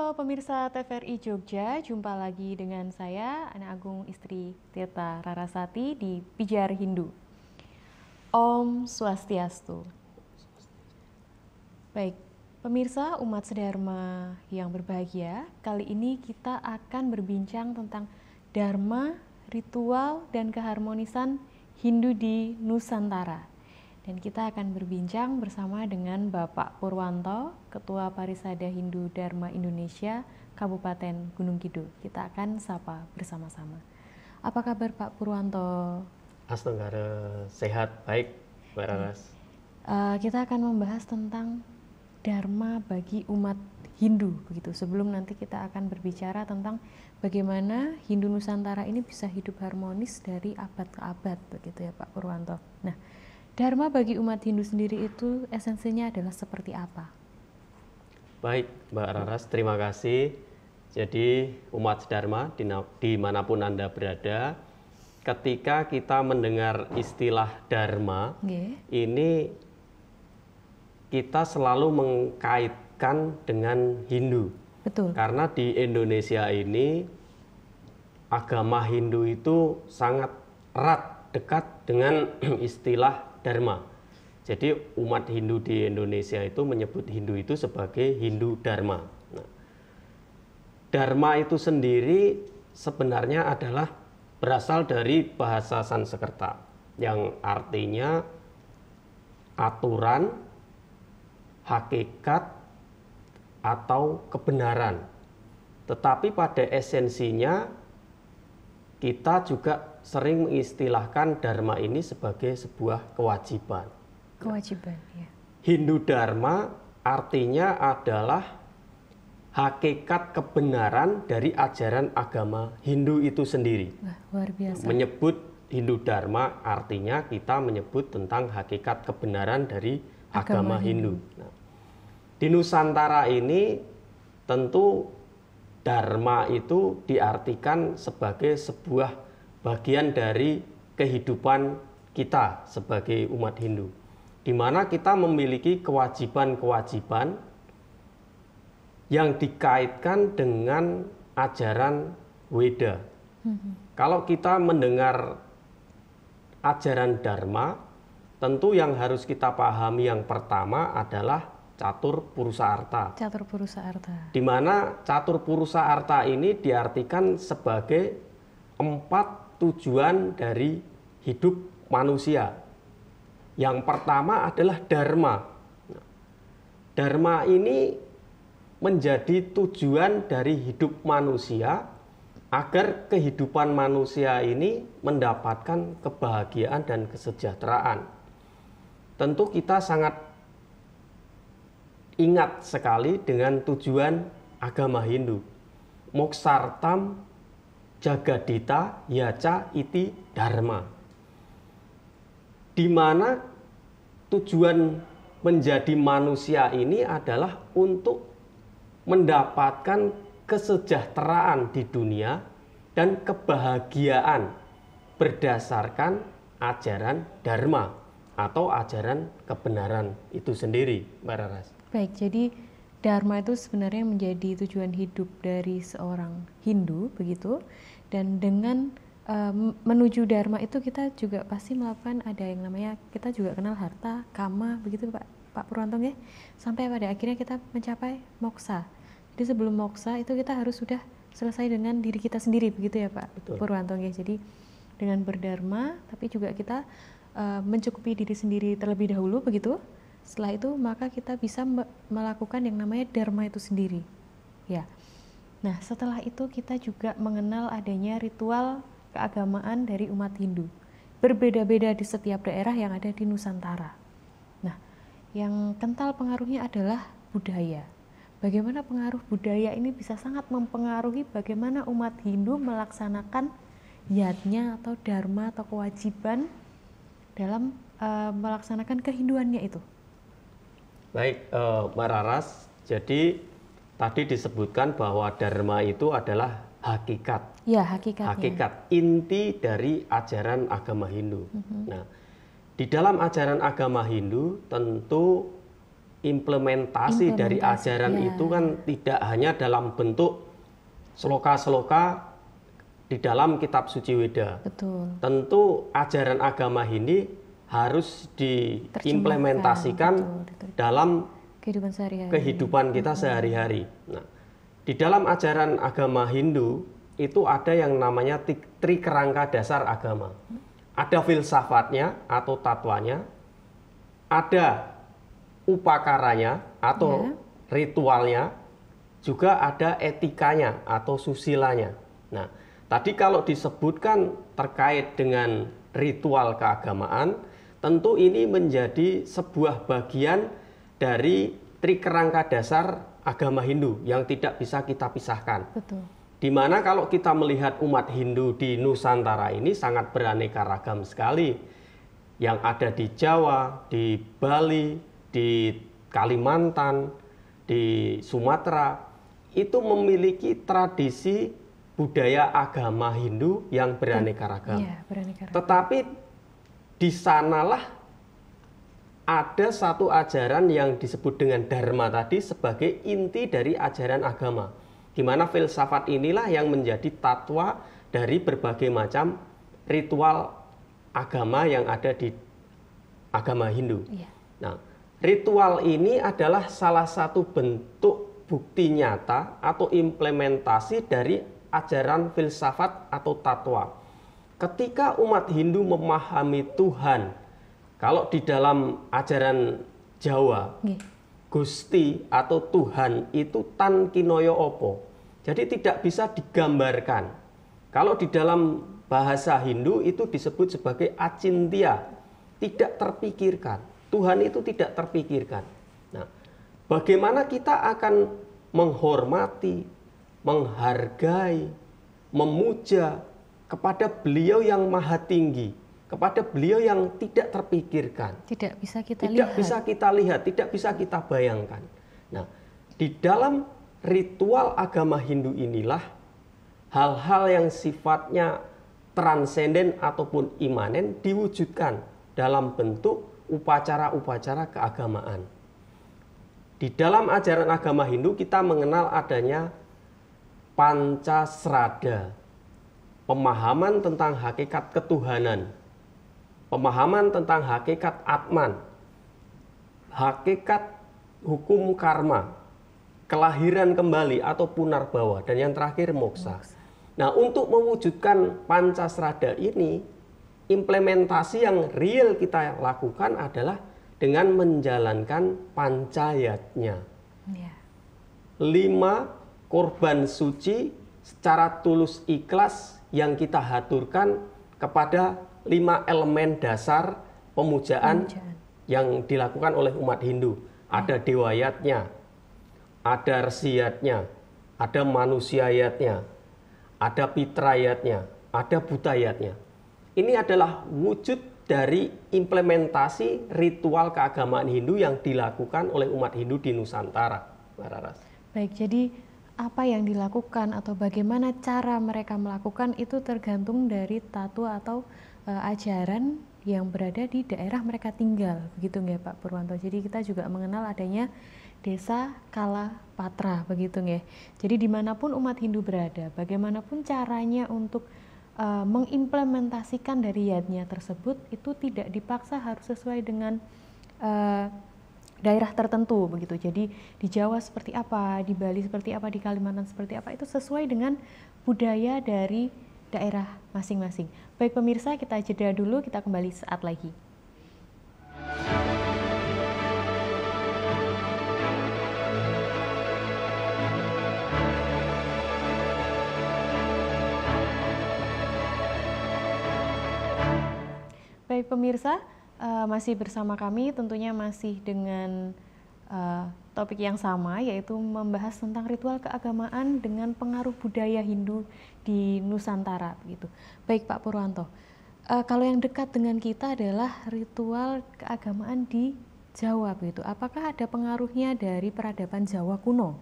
Halo pemirsa TVRI Jogja, jumpa lagi dengan saya, Ana Agung istri Tirta Rarasati di Pijar Hindu. Om Swastiastu. Baik, pemirsa umat sedharma yang berbahagia, kali ini kita akan berbincang tentang Dharma, ritual, dan keharmonisan Hindu di Nusantara. Dan kita akan berbincang bersama dengan Bapak Purwanto, Ketua Parisada Hindu Dharma Indonesia, Kabupaten Gunung Kidul. Kita akan sapa bersama-sama. Apa kabar Pak Purwanto? Astenggara sehat, baik Mbak Raras. Kita akan membahas tentang Dharma bagi umat Hindu, begitu. Sebelum nanti kita akan berbicara tentang bagaimana Hindu Nusantara ini bisa hidup harmonis dari abad ke abad, begitu ya Pak Purwanto. Nah, Dharma bagi umat Hindu sendiri itu esensinya adalah seperti apa? Baik Mbak Raras, terima kasih. Jadi umat Dharma dimanapun Anda berada, ketika kita mendengar istilah Dharma, ini kita selalu mengkaitkan dengan Hindu. Betul. Karena di Indonesia ini agama Hindu itu sangat erat, dekat dengan istilah Dharma. Jadi umat Hindu di Indonesia itu menyebut Hindu itu sebagai Hindu Dharma. Nah, Dharma itu sendiri sebenarnya adalah berasal dari bahasa Sanskerta yang artinya aturan, hakikat, atau kebenaran. Tetapi pada esensinya kita juga sering mengistilahkan Dharma ini sebagai sebuah kewajiban. Kewajiban, ya. Hindu Dharma artinya adalah hakikat kebenaran dari ajaran agama Hindu itu sendiri. Wah, luar biasa. Menyebut Hindu Dharma artinya kita menyebut tentang hakikat kebenaran dari agama Hindu. Nah, di Nusantara ini tentu Dharma itu diartikan sebagai sebuah bagian dari kehidupan kita sebagai umat Hindu, di mana kita memiliki kewajiban-kewajiban yang dikaitkan dengan ajaran Weda. Kalau kita mendengar ajaran Dharma, tentu yang harus kita pahami yang pertama adalah Catur Purusa Arta. Catur Purusa Arta. Di mana Catur Purusa Arta ini diartikan sebagai 4 tujuan dari hidup manusia. Yang pertama adalah Dharma. Dharma ini menjadi tujuan dari hidup manusia agar kehidupan manusia ini mendapatkan kebahagiaan dan kesejahteraan. Tentu kita sangat ingat sekali dengan tujuan agama Hindu. Moksartam Jagadita Yaca Iti Dharma, di mana tujuan menjadi manusia ini adalah untuk mendapatkan kesejahteraan di dunia dan kebahagiaan berdasarkan ajaran Dharma atau ajaran kebenaran itu sendiri, Mbak Raras. Baik, jadi Dharma itu sebenarnya menjadi tujuan hidup dari seorang Hindu, begitu. Dan dengan menuju Dharma itu kita juga pasti melakukan ada yang namanya, kita juga kenal harta, kama, begitu Pak Purwanto ya. Sampai pada akhirnya kita mencapai moksa. Jadi sebelum moksa itu kita harus sudah selesai dengan diri kita sendiri, begitu ya Pak Purwanto ya. Jadi dengan berdharma, tapi juga kita mencukupi diri sendiri terlebih dahulu, begitu. Setelah itu maka kita bisa melakukan yang namanya Dharma itu sendiri, ya. Nah, setelah itu kita juga mengenal adanya ritual keagamaan dari umat Hindu. Berbeda-beda di setiap daerah yang ada di Nusantara. Nah, yang kental pengaruhnya adalah budaya. Bagaimana pengaruh budaya ini bisa sangat mempengaruhi bagaimana umat Hindu melaksanakan yatnya atau dharma atau kewajiban dalam melaksanakan kehinduannya itu. Baik, Mbak Raras, jadi tadi disebutkan bahwa Dharma itu adalah hakikat. Ya, hakikatnya. Hakikat inti dari ajaran agama Hindu. Nah, di dalam ajaran agama Hindu tentu implementasi dari ajaran itu kan tidak hanya dalam bentuk sloka-sloka di dalam kitab suci Weda. Betul. Tentu ajaran agama Hindu harus diimplementasikan dalam kehidupan kita sehari-hari. Nah, di dalam ajaran agama Hindu itu ada yang namanya tri kerangka dasar agama. Ada filsafatnya atau tatwanya, ada upakaranya atau ritualnya, juga ada etikanya atau susilanya. Nah, tadi kalau disebutkan terkait dengan ritual keagamaan, tentu ini menjadi sebuah bagian dari tri kerangka dasar agama Hindu yang tidak bisa kita pisahkan. Betul. Dimana kalau kita melihat umat Hindu di Nusantara ini sangat beraneka ragam sekali. Yang ada di Jawa, di Bali, di Kalimantan, di Sumatera, itu memiliki tradisi budaya agama Hindu yang beraneka ragam. Tetapi di sanalah ada satu ajaran yang disebut dengan Dharma tadi sebagai inti dari ajaran agama. Di mana filsafat inilah yang menjadi tatwa dari berbagai macam ritual agama yang ada di agama Hindu. Nah, ritual ini adalah salah satu bentuk bukti nyata atau implementasi dari ajaran filsafat atau tatwa. Ketika umat Hindu memahami Tuhan, kalau di dalam ajaran Jawa, Gusti atau Tuhan itu tan kinoyo opo. Jadi tidak bisa digambarkan. Kalau di dalam bahasa Hindu itu disebut sebagai acintya, tidak terpikirkan. Tuhan itu tidak terpikirkan. Nah, bagaimana kita akan menghormati, menghargai, memuja kepada beliau yang maha tinggi, kepada beliau yang tidak terpikirkan. Tidak bisa kita lihat, tidak bisa kita bayangkan. Nah, di dalam ritual agama Hindu inilah hal-hal yang sifatnya transenden ataupun imanen diwujudkan dalam bentuk upacara-upacara keagamaan. Di dalam ajaran agama Hindu kita mengenal adanya Pancasrada, pemahaman tentang hakikat ketuhanan, pemahaman tentang hakikat Atman, hakikat hukum karma, kelahiran kembali atau punarbawa, dan yang terakhir moksa. Nah, untuk mewujudkan Pancasrada ini, implementasi yang real kita lakukan adalah dengan menjalankan pancayatnya. 5 korban suci secara tulus ikhlas yang kita haturkan kepada 5 elemen dasar pemujaan yang dilakukan oleh umat Hindu. Ada dewayatnya, ada resiyatnya, ada manusiayatnya, ada pitrayatnya, ada butayatnya. Ini adalah wujud dari implementasi ritual keagamaan Hindu yang dilakukan oleh umat Hindu di Nusantara, Mbak Raras. Baik, jadi apa yang dilakukan atau bagaimana cara mereka melakukan itu tergantung dari tatwa atau ajaran yang berada di daerah mereka tinggal, begitu nggak Pak Purwanto? Jadi kita juga mengenal adanya desa Kalapatra, begitu nggak? Jadi dimanapun umat Hindu berada, bagaimanapun caranya untuk mengimplementasikan dari yatnya tersebut itu tidak dipaksa harus sesuai dengan daerah tertentu, begitu. Jadi di Jawa seperti apa, di Bali seperti apa, di Kalimantan seperti apa, itu sesuai dengan budaya dari daerah masing-masing. Baik pemirsa, kita jeda dulu, kita kembali saat lagi. Baik pemirsa, masih bersama kami, tentunya masih dengan topik yang sama, yaitu membahas tentang ritual keagamaan dengan pengaruh budaya Hindu di Nusantara, begitu. Baik Pak Purwanto, kalau yang dekat dengan kita adalah ritual keagamaan di Jawa, begitu. Apakah ada pengaruhnya dari peradaban Jawa kuno,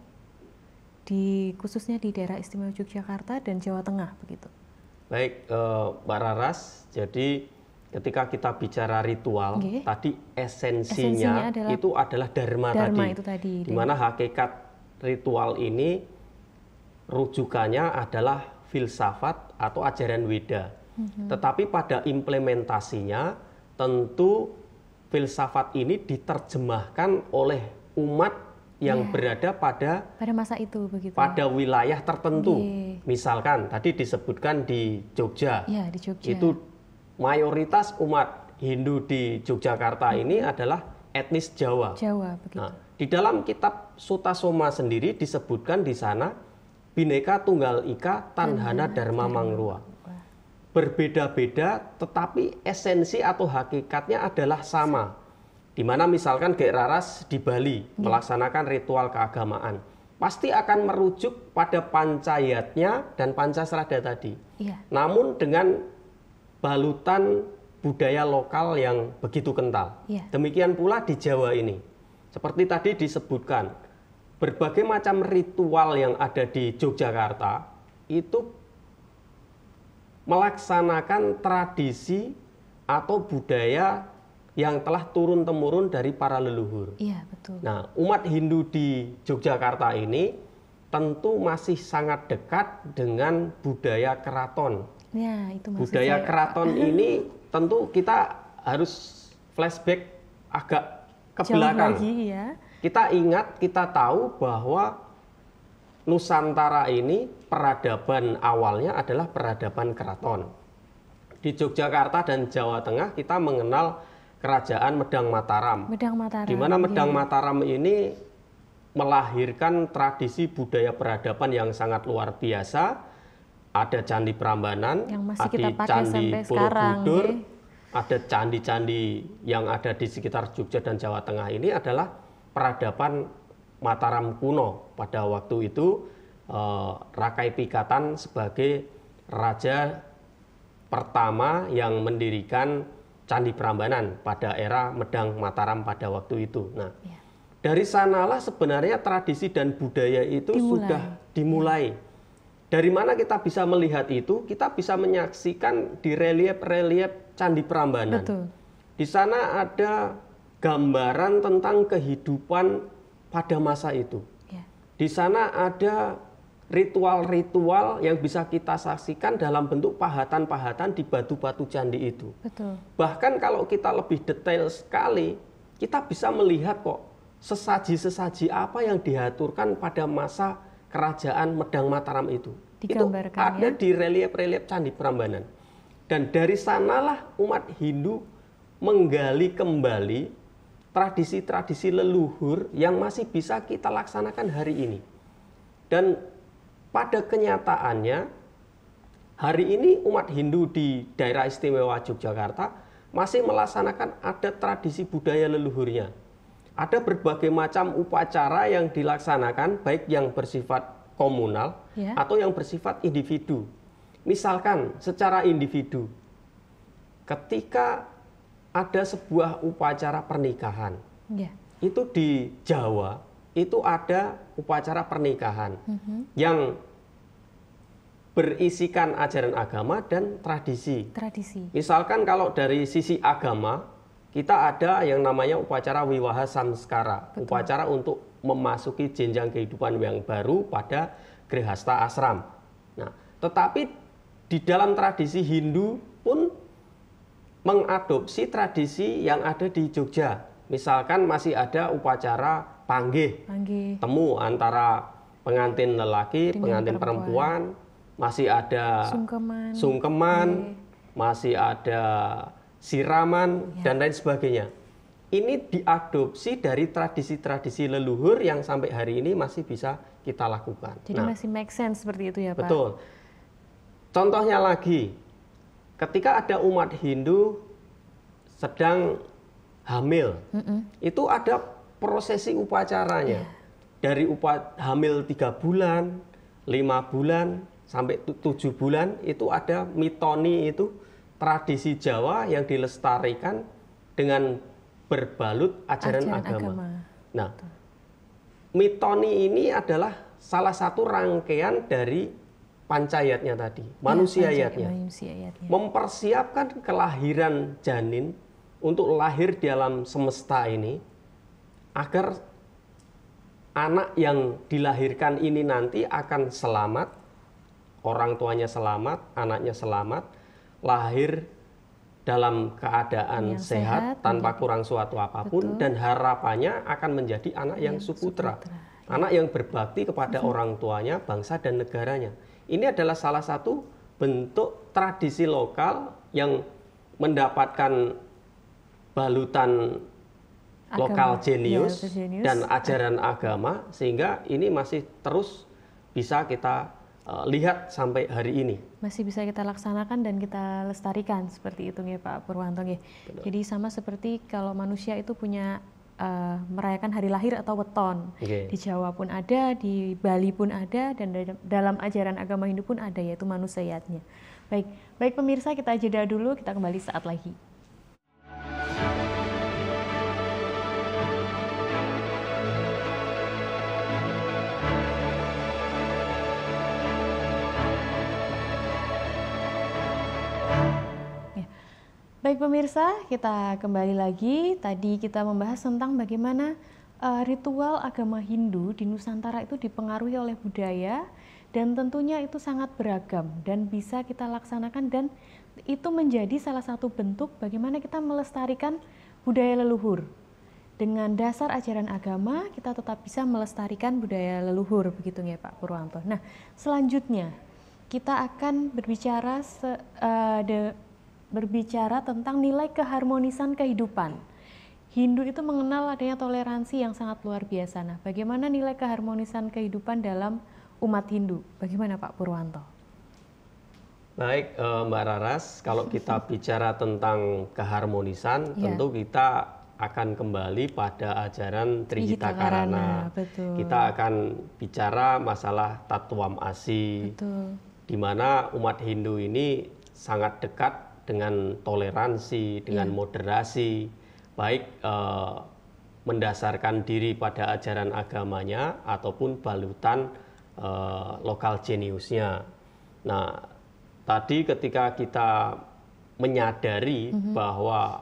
khususnya di daerah istimewa Yogyakarta dan Jawa Tengah, begitu? Baik, Mbak Raras, jadi ketika kita bicara ritual, Nggih. tadi Esensinya esensinya itu adalah dharma Dharma tadi. itu tadi. Di mana hakikat ritual ini rujukannya adalah filsafat atau ajaran Weda. Tetapi pada implementasinya tentu filsafat ini diterjemahkan oleh umat yang berada pada masa itu begitu. pada wilayah tertentu. Nggih. Misalkan tadi disebutkan di Jogja. Ya, di Jogja. Itu mayoritas umat Hindu di Yogyakarta ini adalah etnis Jawa. Jawa begitu. Nah, di dalam kitab Sutasoma sendiri disebutkan di sana Bhinneka Tunggal Ika Tanhana Dharma Mangrua. Berbeda-beda tetapi esensi atau hakikatnya adalah sama. Di mana misalkan Gek Raras di Bali melaksanakan ritual keagamaan, pasti akan merujuk pada Pancayatnya dan Pancasrada tadi. Iya. Namun dengan balutan budaya lokal yang begitu kental. Iya. Demikian pula di Jawa ini. Seperti tadi disebutkan, berbagai macam ritual yang ada di Yogyakarta itu melaksanakan tradisi atau budaya yang telah turun-temurun dari para leluhur. Iya, betul. Nah, umat Hindu di Yogyakarta ini tentu masih sangat dekat dengan budaya keraton. Ya, itu maksud Budaya saya. keraton ini tentu kita harus flashback agak ke Jauh belakang. lagi ya. Kita ingat, kita tahu bahwa Nusantara ini peradaban awalnya adalah peradaban keraton. Di Yogyakarta dan Jawa Tengah kita mengenal Kerajaan Medang Mataram. Medang Mataram. Di mana Medang Mataram ini melahirkan tradisi budaya peradaban yang sangat luar biasa. Ada Candi Prambanan, Yang masih ada kita pakai Candi sampai sekarang, Borobudur, nggih. ada candi-candi yang ada di sekitar Jogja dan Jawa Tengah ini adalah peradaban Mataram kuno. Pada waktu itu Rakai Pikatan sebagai raja pertama yang mendirikan Candi Prambanan pada era Medang Mataram pada waktu itu. Nah, dari sanalah sebenarnya tradisi dan budaya itu sudah dimulai. Dari mana kita bisa melihat itu? Kita bisa menyaksikan di relief-relief Candi Prambanan. Betul. Di sana ada gambaran tentang kehidupan pada masa itu. Ya. Di sana ada ritual-ritual yang bisa kita saksikan dalam bentuk pahatan-pahatan di batu-batu candi itu. Betul. Bahkan kalau kita lebih detail sekali, kita bisa melihat kok sesaji-sesaji apa yang diaturkan pada masa kerajaan Medang Mataram itu. Itu Digambarkan, ada ya? di relief-relief Candi Prambanan. Dan dari sanalah umat Hindu menggali kembali tradisi-tradisi leluhur yang masih bisa kita laksanakan hari ini. Dan pada kenyataannya, hari ini umat Hindu di daerah istimewa Yogyakarta masih melaksanakan ada tradisi budaya leluhurnya. Ada berbagai macam upacara yang dilaksanakan, baik yang bersifat komunal atau yang bersifat individu. Misalkan secara individu, ketika ada sebuah upacara pernikahan, itu di Jawa, itu ada upacara pernikahan yang berisikan ajaran agama dan tradisi. Misalkan kalau dari sisi agama, kita ada yang namanya upacara Wiwaha Samskara, upacara untuk memasuki jenjang kehidupan yang baru pada Grihasta Ashram. Nah, tetapi di dalam tradisi Hindu pun mengadopsi tradisi yang ada di Jogja. Misalkan masih ada upacara panggih, temu antara pengantin lelaki, pengantin perempuan, masih ada sungkeman, masih ada siraman, dan lain sebagainya. Ini diadopsi dari tradisi-tradisi leluhur yang sampai hari ini masih bisa kita lakukan. Jadi masih make sense seperti itu ya Pak? Betul. Contohnya lagi, ketika ada umat Hindu sedang hamil, itu ada prosesi upacaranya. Dari hamil 3 bulan, 5 bulan, sampai 7 bulan, itu ada mitoni, itu tradisi Jawa yang dilestarikan dengan berbalut ajaran agama. Nah, mitoni ini adalah salah satu rangkaian dari pancayatnya tadi, manusiayatnya. Mempersiapkan kelahiran janin untuk lahir di alam semesta ini, agar anak yang dilahirkan ini nanti akan selamat, orang tuanya selamat, anaknya selamat, lahir dalam keadaan yang sehat tanpa kurang suatu apapun, dan harapannya akan menjadi anak yang suputra, anak yang berbakti kepada orang tuanya, bangsa dan negaranya. Ini adalah salah satu bentuk tradisi lokal yang mendapatkan balutan lokal jenius dan ajaran agama, sehingga ini masih terus bisa kita lihat sampai hari ini. Masih bisa kita laksanakan dan kita lestarikan seperti itu ya Pak Purwanto ya. Jadi sama seperti kalau manusia itu punya merayakan hari lahir atau weton. Di Jawa pun ada, di Bali pun ada, dan dalam ajaran agama Hindu pun ada, yaitu manusiayatnya. Baik pemirsa, kita jeda dulu, kita kembali saat lagi. Baik pemirsa, kita kembali lagi. Tadi kita membahas tentang bagaimana ritual agama Hindu di Nusantara itu dipengaruhi oleh budaya, dan tentunya itu sangat beragam dan bisa kita laksanakan, dan itu menjadi salah satu bentuk bagaimana kita melestarikan budaya leluhur. Dengan dasar ajaran agama, kita tetap bisa melestarikan budaya leluhur, begitu ya Pak Purwanto. Nah, selanjutnya kita akan berbicara tentang nilai keharmonisan kehidupan. Hindu itu mengenal adanya toleransi yang sangat luar biasa. Nah, bagaimana nilai keharmonisan kehidupan dalam umat Hindu? Bagaimana Pak Purwanto? Baik, Mbak Raras, kalau kita bicara tentang keharmonisan, tentu kita akan kembali pada ajaran Trihita Karana. Kita akan bicara masalah Tattwam Asi, di mana umat Hindu ini sangat dekat dengan toleransi, dengan moderasi, baik mendasarkan diri pada ajaran agamanya ataupun balutan lokal jeniusnya. Nah, tadi ketika kita menyadari bahwa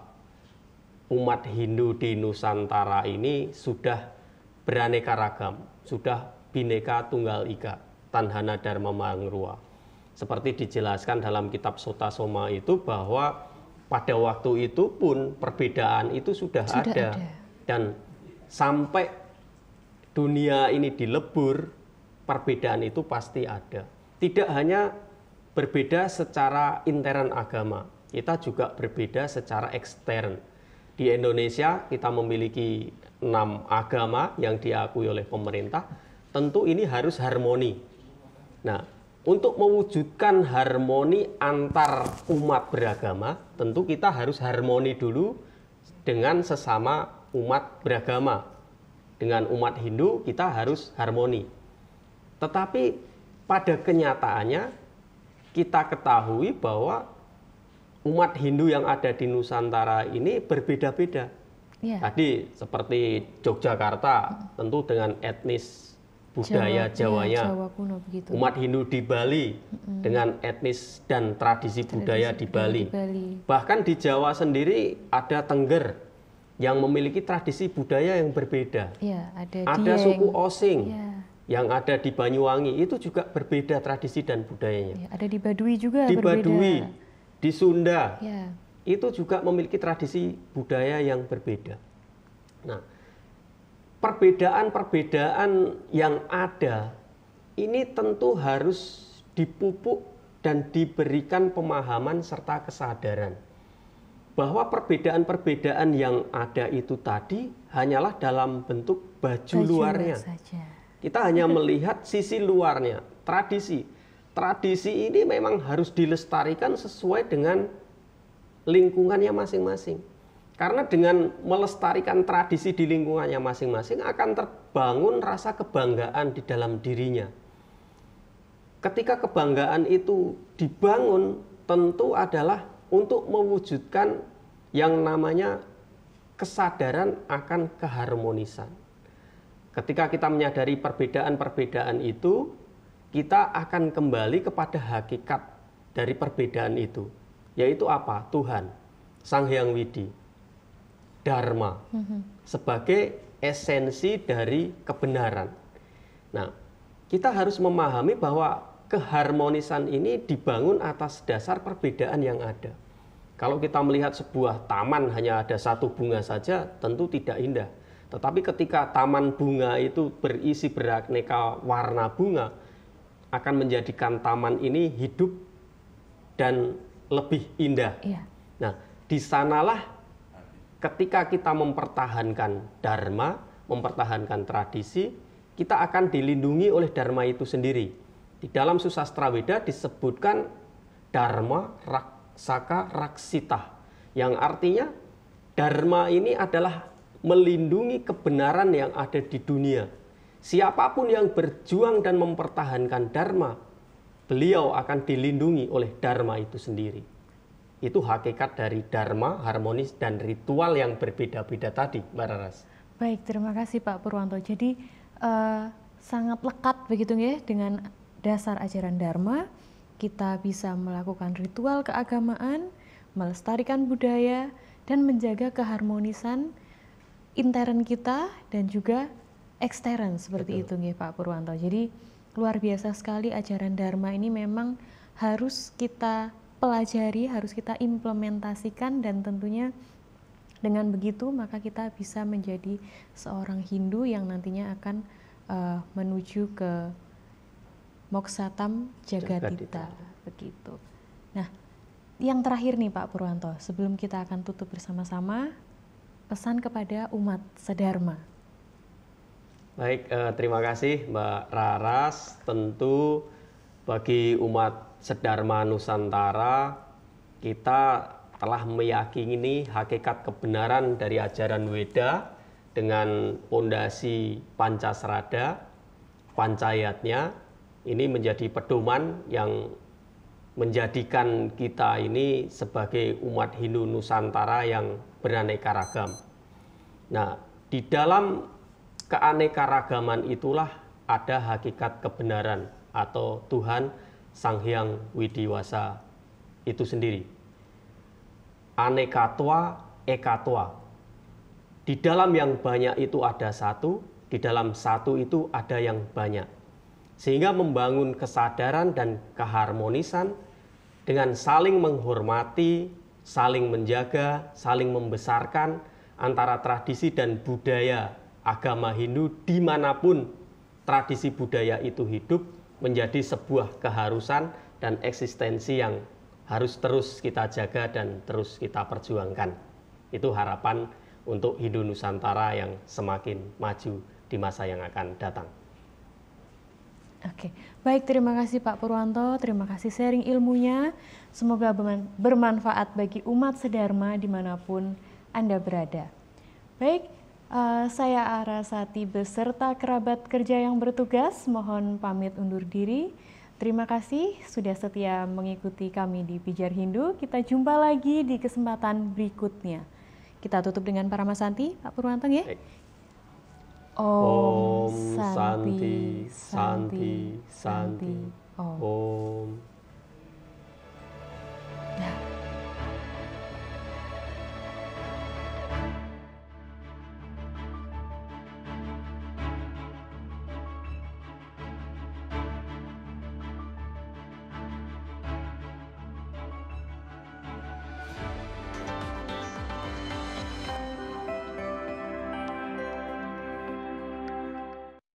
umat Hindu di Nusantara ini sudah beraneka ragam, sudah Bhinneka Tunggal Ika, Tanhana Dharma Mangrua. Seperti dijelaskan dalam kitab Sota Soma itu, bahwa pada waktu itu pun perbedaan itu sudah ada. Dan sampai dunia ini dilebur, perbedaan itu pasti ada. Tidak hanya berbeda secara intern agama, kita juga berbeda secara ekstern. Di Indonesia kita memiliki 6 agama yang diakui oleh pemerintah, tentu ini harus harmoni. Nah, untuk mewujudkan harmoni antar umat beragama, tentu kita harus harmoni dulu dengan sesama umat beragama. Dengan umat Hindu kita harus harmoni. Tetapi pada kenyataannya kita ketahui bahwa umat Hindu yang ada di Nusantara ini berbeda-beda. Tadi seperti Yogyakarta, tentu dengan etnis budaya Jawanya, Jawa kuno begitu. Umat Hindu di Bali dengan etnis dan tradisi budaya di Bali. Bahkan di Jawa sendiri ada Tengger yang memiliki tradisi budaya yang berbeda. Ada suku Osing yang ada di Banyuwangi, itu juga berbeda tradisi dan budayanya. Ada di Baduy juga di berbeda. Baduy, di Sunda, itu juga memiliki tradisi budaya yang berbeda. Nah, perbedaan-perbedaan yang ada ini tentu harus dipupuk dan diberikan pemahaman serta kesadaran bahwa perbedaan-perbedaan yang ada itu tadi hanyalah dalam bentuk baju luarnya saja. Kita hanya melihat sisi luarnya. Tradisi ini memang harus dilestarikan sesuai dengan lingkungannya masing-masing. Karena dengan melestarikan tradisi di lingkungannya masing-masing akan terbangun rasa kebanggaan di dalam dirinya. Ketika kebanggaan itu dibangun, tentu adalah untuk mewujudkan yang namanya kesadaran akan keharmonisan. Ketika kita menyadari perbedaan-perbedaan itu, kita akan kembali kepada hakikat dari perbedaan itu, yaitu apa? Tuhan, Sang Hyang Widi, Dharma, sebagai esensi dari kebenaran. Nah, kita harus memahami bahwa keharmonisan ini dibangun atas dasar perbedaan yang ada. Kalau kita melihat sebuah taman hanya ada satu bunga saja, tentu tidak indah. Tetapi ketika taman bunga itu berisi beraneka warna bunga, akan menjadikan taman ini hidup dan lebih indah. Iya. Nah, di sanalah ketika kita mempertahankan dharma, mempertahankan tradisi, kita akan dilindungi oleh dharma itu sendiri. Di dalam Susastra Weda disebutkan dharma raksaka raksita, yang artinya dharma ini adalah melindungi kebenaran yang ada di dunia. Siapapun yang berjuang dan mempertahankan dharma, beliau akan dilindungi oleh dharma itu sendiri. Itu hakikat dari dharma, harmonis, dan ritual yang berbeda-beda tadi, Mbak Raras. Baik, terima kasih Pak Purwanto. Jadi sangat lekat begitu ya dengan dasar ajaran dharma. Kita bisa melakukan ritual keagamaan, melestarikan budaya, dan menjaga keharmonisan intern kita dan juga ekstern seperti itu ya Pak Purwanto. Jadi luar biasa sekali ajaran dharma ini, memang harus kita pelajari, harus kita implementasikan, dan tentunya dengan begitu maka kita bisa menjadi seorang Hindu yang nantinya akan menuju ke Moksatam Jagadita begitu. Nah, yang terakhir nih Pak Purwanto, sebelum kita akan tutup bersama-sama, pesan kepada umat sedharma. Baik, terima kasih Mbak Raras. Tentu bagi umat sedharma Nusantara, kita telah meyakini hakikat kebenaran dari ajaran Weda dengan pondasi Pancasrada, Pancayatnya. Ini menjadi pedoman yang menjadikan kita ini sebagai umat Hindu Nusantara yang beraneka ragam. Nah, di dalam keanekaragaman itulah ada hakikat kebenaran atau Tuhan Sang Hyang Widiwasa itu sendiri. Anekatwa, ekatwa. Di dalam yang banyak itu ada satu, di dalam satu itu ada yang banyak. Sehingga membangun kesadaran dan keharmonisan dengan saling menghormati, saling menjaga, saling membesarkan antara tradisi dan budaya agama Hindu dimanapun tradisi budaya itu hidup, menjadi sebuah keharusan dan eksistensi yang harus terus kita jaga dan terus kita perjuangkan. Itu harapan untuk Hindu Nusantara yang semakin maju di masa yang akan datang. Oke, baik, terima kasih Pak Purwanto, terima kasih sharing ilmunya. Semoga bermanfaat bagi umat sedharma dimanapun Anda berada. Baik, saya Arasati beserta kerabat kerja yang bertugas mohon pamit undur diri. Terima kasih sudah setia mengikuti kami di Pijar Hindu. Kita jumpa lagi di kesempatan berikutnya. Kita tutup dengan Paramasanti, Pak Purwanto ya. Om Santi, Santi, Santi, Om. Om.